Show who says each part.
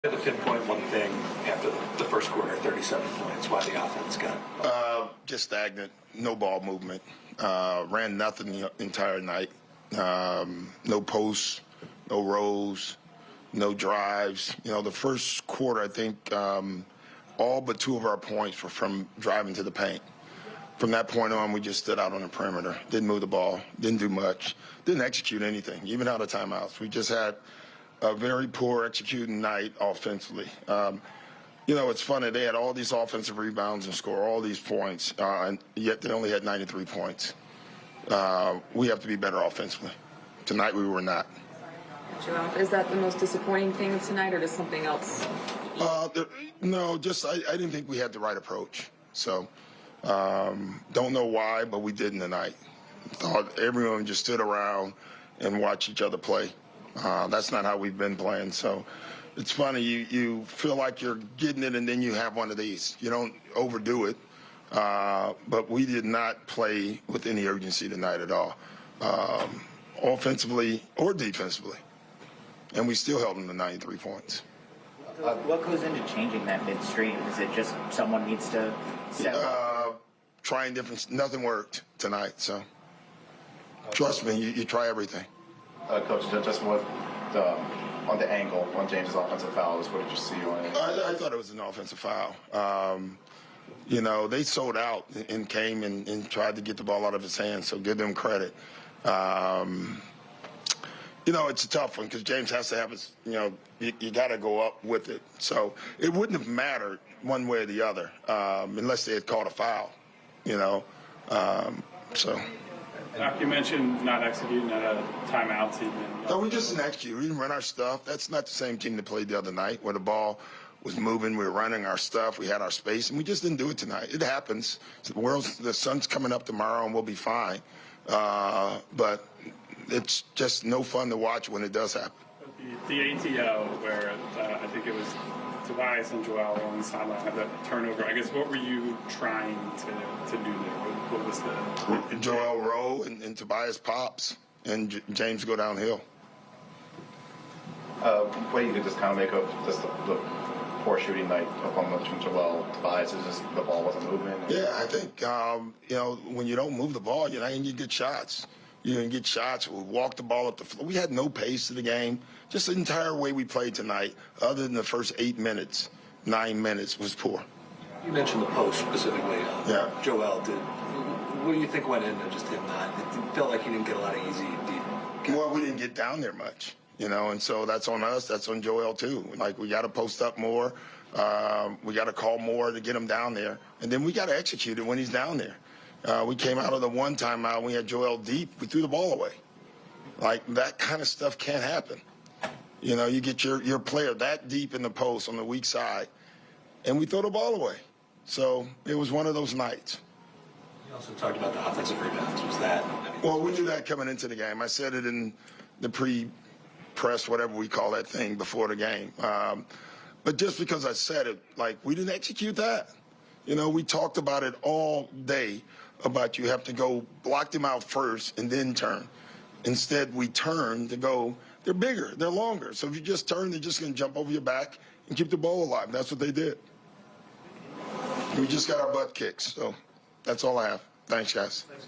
Speaker 1: To pinpoint one thing after the first quarter, 37 points, why the offense got
Speaker 2: just stagnant, no ball movement, ran nothing the entire night, no posts, no rolls, no drives. You know, the first quarter, I think all but 2 of our points were from driving to the paint. From that point on, we just stood out on the perimeter, didn't move the ball, didn't do much, didn't execute anything, even out of timeouts. We just had a very poor executing night offensively. You know, it's funny, they had all these offensive rebounds and score all these points, and yet they only had 93 points. We have to be better offensively. Tonight we were not.
Speaker 3: Is that the most disappointing thing of tonight, or just something else?
Speaker 2: No, just I didn't think we had the right approach. So don't know why, but we didn't tonight. Thought everyone just stood around and watched each other play. That's not how we've been playing. So it's funny, you feel like you're getting it, and then you have one of these. You don't overdo it. But we did not play with any urgency tonight at all, offensively or defensively. And we still held them to 93 points.
Speaker 4: What goes into changing that midstream? Is it just someone needs to step up?
Speaker 2: Trying different. Nothing worked tonight, so trust me, you try everything.
Speaker 5: Coach, just what on the angle on James's offensive fouls, what did you see on it?
Speaker 2: I thought it was an offensive foul. You know, they sold out and came and tried to get the ball out of his hands, so give them credit. You know, it's a tough one because James has to have his, you know, you got to go up with it. So it wouldn't have mattered one way or the other unless they had called a foul, you know. So.
Speaker 6: Doc, you mentioned not executing at a timeout even.
Speaker 2: No, we just didn't execute. We didn't run our stuff. That's not the same team that played the other night where the ball was moving. We were running our stuff. We had our space, and we just didn't do it tonight. It happens. The sun's coming up tomorrow, and we'll be fine. But it's just no fun to watch when it does happen.
Speaker 6: The ATO, where I think it was Tobias and Joel on the sideline had that turnover. I guess what were you trying to do there? What was the
Speaker 2: Joel roll and Tobias pops and James go downhill.
Speaker 5: What you could just kind of make of just the poor shooting night from Joel Tobias is just the ball wasn't moving.
Speaker 2: Yeah, I think you know, when you don't move the ball, you're not going to get shots. You didn't get shots. We walked the ball up the floor. We had no pace to the game. Just the entire way we played tonight, other than the first 9 minutes, was poor.
Speaker 1: You mentioned the post specifically.
Speaker 2: Yeah.
Speaker 1: Joel did. What do you think went into just him not? It felt like he didn't get a lot of easy deep.
Speaker 2: Well, we didn't get down there much, you know, and so that's on us. That's on Joel too. Like, we got to post up more. We got to call more to get him down there, and then we got to execute it when he's down there. We came out of the one timeout. We had Joel deep. We threw the ball away. Like, that kind of stuff can't happen. You know, you get your player that deep in the post on the weak side, and we throw the ball away. So it was one of those nights.
Speaker 1: You also talked about the offensive rebounds. Was that?
Speaker 2: Well, we knew that coming into the game. I said it in the pre-press, whatever we call that thing, before the game. But just because I said it, like, we didn't execute that. You know, we talked about it all day about you have to go block them out first and then turn. Instead, we turn to go, they're bigger, they're longer. So if you just turn, they're just going to jump over your back and keep the ball alive. That's what they did. We just got our butt kicked. So that's all I have. Thanks, guys.
Speaker 1: Thanks,